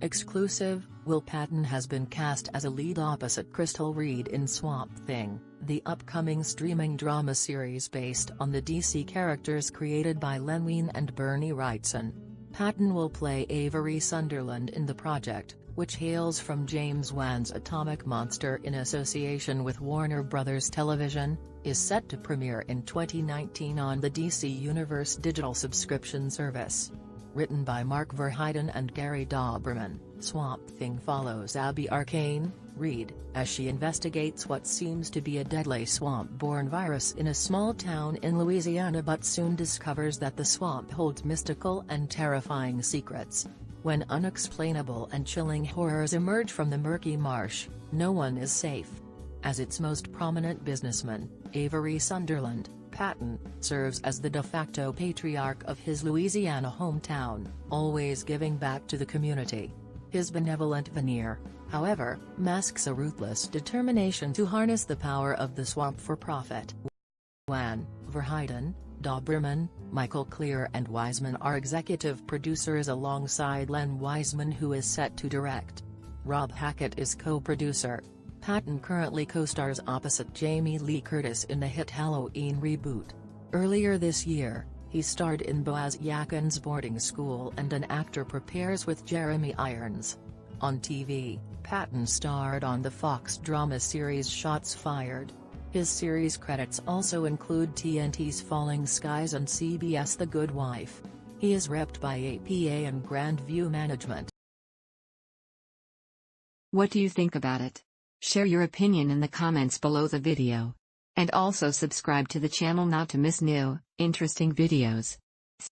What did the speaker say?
Exclusive, Will Patton has been cast as a lead opposite Crystal Reed in Swamp Thing, the upcoming streaming drama series based on the DC characters created by Len Wein and Wrightson. Patton will play Avery Sunderland in the project, which hails from James Wans' Atomic Monster in association with Warner Bros. Television, is set to premiere in 2019 on the DC Universe digital subscription service. Written by Mark Verheiden and Gary Dauberman, Swamp Thing follows Abby Arcane, Reed, as she investigates what seems to be a deadly swamp-borne virus in a small town in Louisiana but soon discovers that the swamp holds mystical and terrifying secrets. When unexplainable and chilling horrors emerge from the murky marsh, no one is safe. As its most prominent businessman, Avery Sunderland, Patton, serves as the de facto patriarch of his Louisiana hometown, always giving back to the community. His benevolent veneer, however, masks a ruthless determination to harness the power of the swamp for profit. Wein, Verheiden, Dauberman, Michael Clear and Wiseman are executive producers alongside Len Wiseman, who is set to direct. Rob Hackett is co-producer. Patton currently co-stars opposite Jamie Lee Curtis in the hit Halloween reboot. Earlier this year, he starred in Boaz Yakins' boarding school, and an actor prepares with Jeremy Irons. On TV, Patton starred on the Fox drama series Shots Fired. His series credits also include TNT's Falling Skies and CBS The Good Wife. He is repped by APA and Grandview Management. What do you think about it? Share your opinion in the comments below the video. And also subscribe to the channel not to miss new, interesting videos.